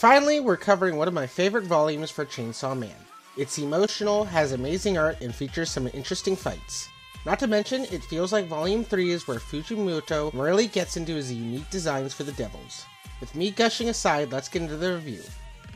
finally, we're covering one of my favorite volumes for Chainsaw Man. It's emotional, has amazing art, and features some interesting fights. Not to mention, it feels like Volume 3 is where Fujimoto really gets into his unique designs for the devils. With me gushing aside, let's get into the review.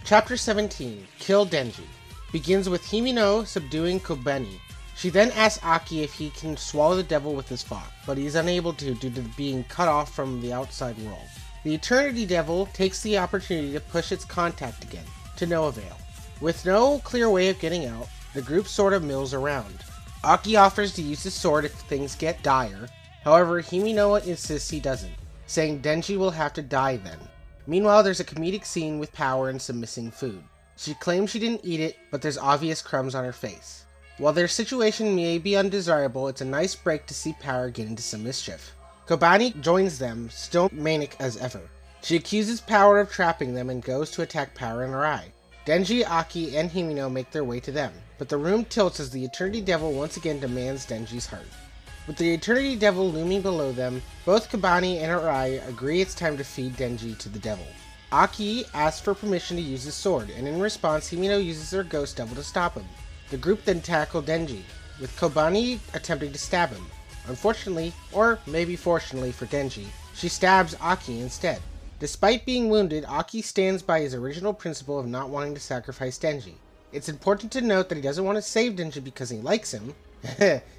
Chapter 17, Kill Denji, begins with Himino subduing Kobani. She then asks Aki if he can swallow the devil with his fox, but he's unable to due to being cut off from the outside world. The Eternity Devil takes the opportunity to push its contact again, to no avail. With no clear way of getting out, the group sort of mills around. Aki offers to use his sword if things get dire, however Himino insists he doesn't, saying Denji will have to die then. Meanwhile, there's a comedic scene with Power and some missing food. She claims she didn't eat it, but there's obvious crumbs on her face. While their situation may be undesirable, it's a nice break to see Power get into some mischief. Kobani joins them, still manic as ever. She accuses Power of trapping them and goes to attack Power in her eye. Denji, Aki, and Himino make their way to them, but the room tilts as the Eternity Devil once again demands Denji's heart. With the Eternity Devil looming below them, both Kobani and Arai agree it's time to feed Denji to the devil. Aki asks for permission to use his sword, and in response Himino uses her Ghost Devil to stop him. The group then tackle Denji, with Kobani attempting to stab him. Unfortunately, or maybe fortunately for Denji, she stabs Aki instead. Despite being wounded, Aki stands by his original principle of not wanting to sacrifice Denji. It's important to note that he doesn't want to save Denji because he likes him.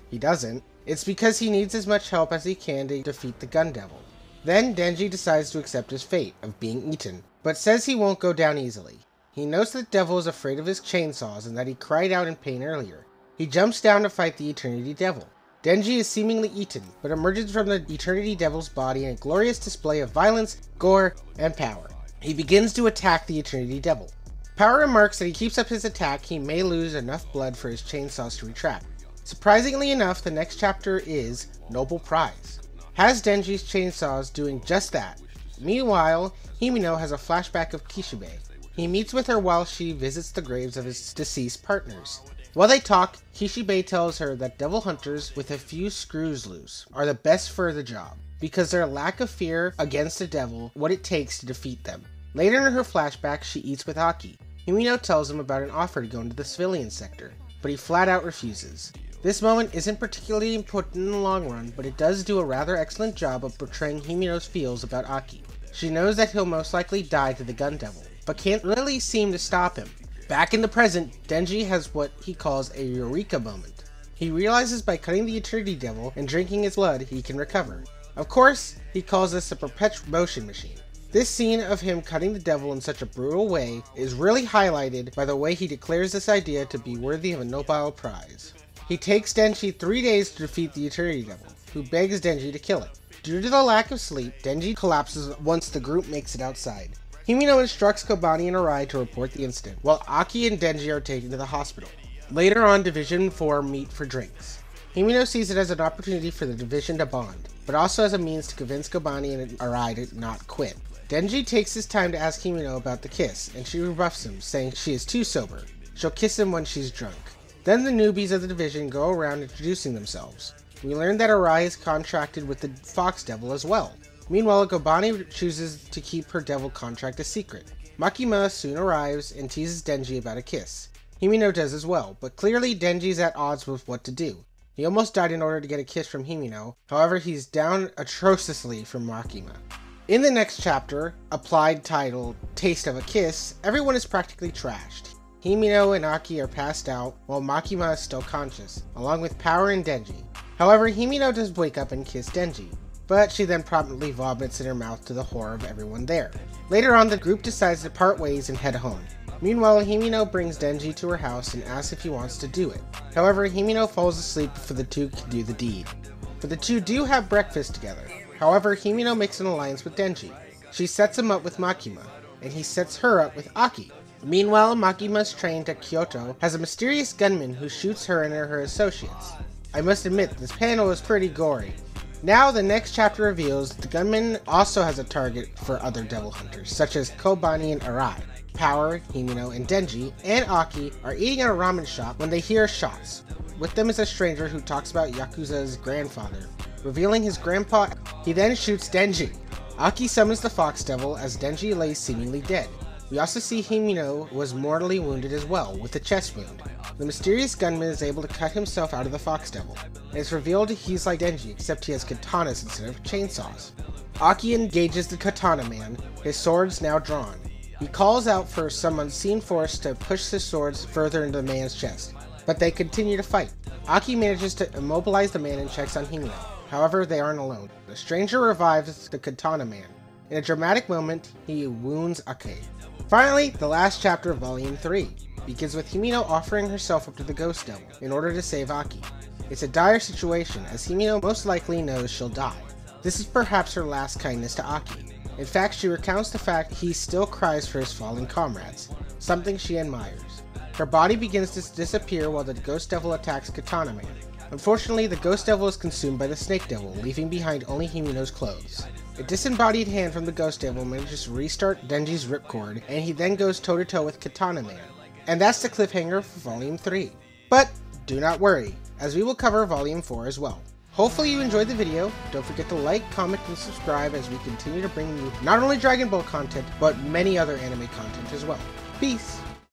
He doesn't. It's because he needs as much help as he can to defeat the Gun Devil. Then Denji decides to accept his fate of being eaten, but says he won't go down easily. He knows that the devil is afraid of his chainsaws and that he cried out in pain earlier. He jumps down to fight the Eternity Devil. Denji is seemingly eaten, but emerges from the Eternity Devil's body in a glorious display of violence, gore, and power. He begins to attack the Eternity Devil. Power remarks that he keeps up his attack, he may lose enough blood for his chainsaws to retract. Surprisingly enough, the next chapter is Noble Prize. Has Denji's chainsaws doing just that. Meanwhile, Himino has a flashback of Kishibe. He meets with her while she visits the graves of his deceased partners. While they talk, Kishibe tells her that devil hunters with a few screws loose are the best for the job, because their lack of fear against the devil what it takes to defeat them. Later in her flashback, she eats with Aki. Himino tells him about an offer to go into the civilian sector, but he flat out refuses. This moment isn't particularly important in the long run, but it does do a rather excellent job of portraying Himino's feels about Aki. She knows that he'll most likely die to the Gun Devil, but can't really seem to stop him. Back in the present, Denji has what he calls a eureka moment. He realizes by cutting the Eternity Devil and drinking his blood, he can recover. Of course, he calls this a perpetual motion machine. This scene of him cutting the devil in such a brutal way is really highlighted by the way he declares this idea to be worthy of a Nobel Prize. He takes Denji 3 days to defeat the Eternity Devil, who begs Denji to kill it. Due to the lack of sleep, Denji collapses once the group makes it outside. Himino instructs Kobani and Arai to report the incident, while Aki and Denji are taken to the hospital. Later on, Division 4 meet for drinks. Himino sees it as an opportunity for the division to bond, but also as a means to convince Kobani and Arai to not quit. Denji takes his time to ask Himino about the kiss, and she rebuffs him, saying she is too sober. She'll kiss him when she's drunk. Then the newbies of the division go around introducing themselves. We learn that Arai is contracted with the Fox Devil as well. Meanwhile, Kobani chooses to keep her devil contract a secret. Makima soon arrives and teases Denji about a kiss. Himino does as well, but clearly Denji's at odds with what to do. He almost died in order to get a kiss from Himino, however he's down atrociously from Makima. In the next chapter, applied titled Taste of a Kiss, everyone is practically trashed. Himino and Aki are passed out, while Makima is still conscious, along with Power and Denji. However, Himino does wake up and kiss Denji, but she then promptly vomits in her mouth to the horror of everyone there. Later on, the group decides to part ways and head home. Meanwhile, Himino brings Denji to her house and asks if he wants to do it. However, Himino falls asleep before the two can do the deed. But the two do have breakfast together. However, Himino makes an alliance with Denji. She sets him up with Makima, and he sets her up with Aki. Meanwhile, Makima's train to Kyoto has a mysterious gunman who shoots her and her associates. I must admit, this panel is pretty gory. Now, the next chapter reveals that the gunman also has a target for other devil hunters, such as Kobani and Arai. Power, Himino, and Denji, and Aki are eating at a ramen shop when they hear shots. With them is a stranger who talks about Yakuza's grandfather. Revealing his grandpa, he then shoots Denji. Aki summons the Fox Devil as Denji lays seemingly dead. We also see Himino was mortally wounded as well, with a chest wound. The mysterious gunman is able to cut himself out of the Fox Devil, and it's revealed he's like Denji, except he has katanas instead of chainsaws. Aki engages the Katanaman, his swords now drawn. He calls out for some unseen force to push his swords further into the man's chest, but they continue to fight. Aki manages to immobilize the man and checks on Himino. However, they aren't alone. The stranger revives the Katanaman. In a dramatic moment, he wounds Ake. Finally, the last chapter of Volume 3 begins with Himino offering herself up to the Ghost Devil in order to save Aki. It's a dire situation, as Himino most likely knows she'll die. This is perhaps her last kindness to Aki. In fact, she recounts the fact he still cries for his fallen comrades, something she admires. Her body begins to disappear while the Ghost Devil attacks Katanaman. Unfortunately, the Ghost Devil is consumed by the Snake Devil, leaving behind only Himino's clothes. A disembodied hand from the Ghost Devil manages to restart Denji's ripcord, and he then goes toe-to-toe with Katanaman. And that's the cliffhanger for Volume 3. But do not worry, as we will cover Volume 4 as well. Hopefully you enjoyed the video. Don't forget to like, comment, and subscribe as we continue to bring you not only Dragon Ball content, but many other anime content as well. Peace!